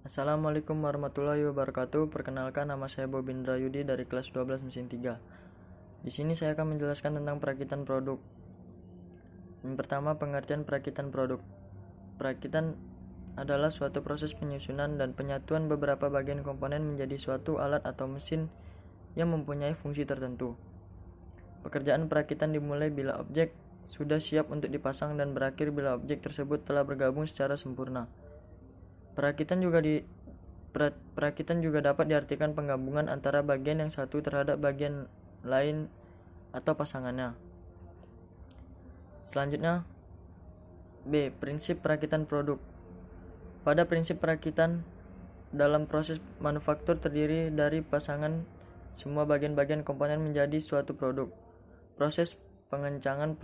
Assalamualaikum warahmatullahi wabarakatuh. Perkenalkan, nama saya Bobindra Yudi dari kelas 12 mesin 3. Di sini saya akan menjelaskan tentang perakitan produk. Yang pertama, pengertian perakitan produk. Perakitan adalah suatu proses penyusunan dan penyatuan beberapa bagian komponen menjadi suatu alat atau mesin yang mempunyai fungsi tertentu. Pekerjaan perakitan dimulai bila objek sudah siap untuk dipasang dan berakhir bila objek tersebut telah bergabung secara sempurna. Perakitan juga dapat diartikan penggabungan antara bagian yang satu terhadap bagian lain atau pasangannya. Selanjutnya, B. Prinsip perakitan produk. Pada prinsip perakitan, dalam proses manufaktur terdiri dari pasangan semua bagian-bagian komponen menjadi suatu produk. Proses pengencangan,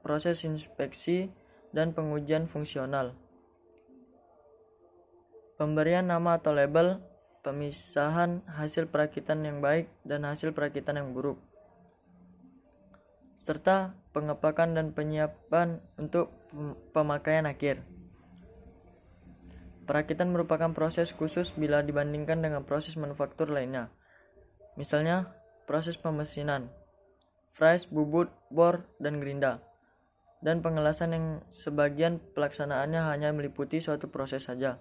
proses inspeksi, dan pengujian fungsional. Pemberian nama atau label, pemisahan hasil perakitan yang baik dan hasil perakitan yang buruk, serta pengepakan dan penyiapan untuk pemakaian akhir. Perakitan merupakan proses khusus bila dibandingkan dengan proses manufaktur lainnya. Misalnya, proses pemesinan, fries, bubut, bor, dan gerinda, dan pengelasan yang sebagian pelaksanaannya hanya meliputi suatu proses saja.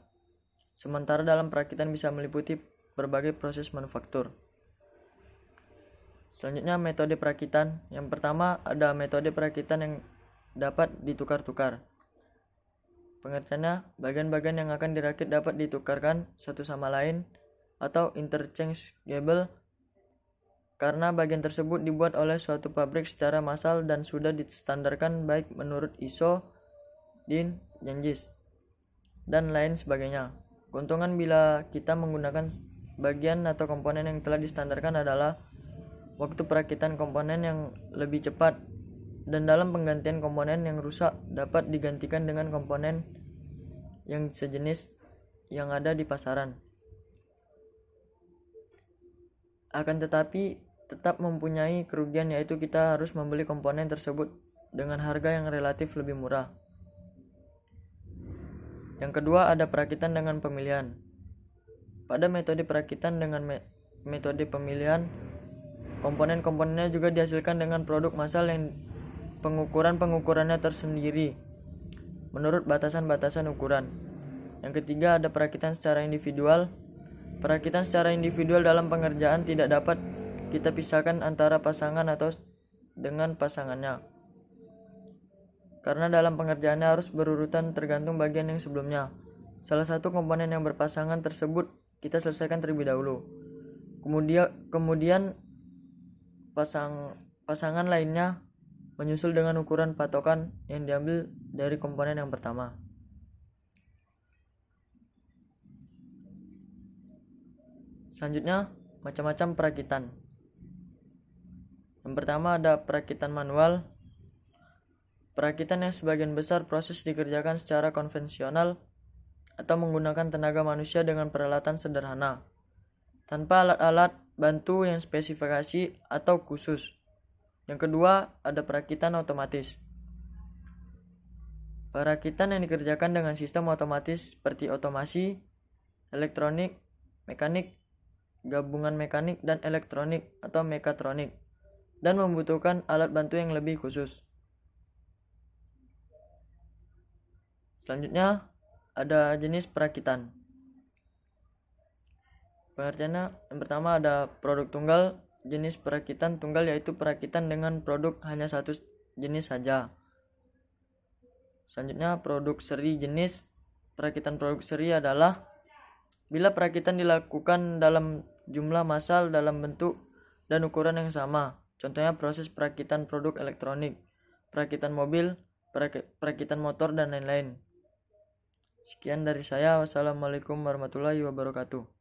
Sementara dalam perakitan bisa meliputi berbagai proses manufaktur. Selanjutnya, metode perakitan. Yang pertama, ada metode perakitan yang dapat ditukar-tukar. Pengertiannya, bagian-bagian yang akan dirakit dapat ditukarkan satu sama lain atau interchangeable karena bagian tersebut dibuat oleh suatu pabrik secara massal dan sudah distandarkan baik menurut ISO, DIN, JANJIS, dan lain sebagainya. Keuntungan bila kita menggunakan bagian atau komponen yang telah distandarkan adalah waktu perakitan komponen yang lebih cepat, dan dalam penggantian komponen yang rusak dapat digantikan dengan komponen yang sejenis yang ada di pasaran. Akan tetapi tetap mempunyai kerugian, yaitu kita harus membeli komponen tersebut dengan harga yang relatif lebih murah. Yang kedua, ada perakitan dengan pemilihan. Pada metode perakitan dengan metode pemilihan, komponen-komponennya juga dihasilkan dengan produk massal yang pengukurannya tersendiri menurut batasan-batasan ukuran. Yang ketiga, ada perakitan secara individual. Perakitan secara individual dalam pengerjaan tidak dapat kita pisahkan antara pasangan atau dengan pasangannya, karena dalam pengerjaannya harus berurutan tergantung bagian yang sebelumnya. Salah satu komponen yang berpasangan tersebut kita selesaikan terlebih dahulu. Kemudian pasangan lainnya menyusul dengan ukuran patokan yang diambil dari komponen yang pertama. Selanjutnya, macam-macam perakitan. Yang pertama, ada perakitan manual. Perakitan yang sebagian besar proses dikerjakan secara konvensional atau menggunakan tenaga manusia dengan peralatan sederhana, tanpa alat-alat bantu yang spesifikasi atau khusus. Yang kedua, ada perakitan otomatis. Perakitan yang dikerjakan dengan sistem otomatis seperti otomasi, elektronik, mekanik, gabungan mekanik dan elektronik atau mekatronik, dan membutuhkan alat bantu yang lebih khusus. Selanjutnya, ada jenis perakitan. Pengertiannya, yang pertama ada produk tunggal. Jenis perakitan tunggal yaitu perakitan dengan produk hanya satu jenis saja. Selanjutnya, produk seri. Jenis perakitan produk seri adalah bila perakitan dilakukan dalam jumlah massal dalam bentuk dan ukuran yang sama. Contohnya proses perakitan produk elektronik, perakitan mobil, perakitan motor, dan lain-lain. Sekian dari saya. Wassalamualaikum warahmatullahi wabarakatuh.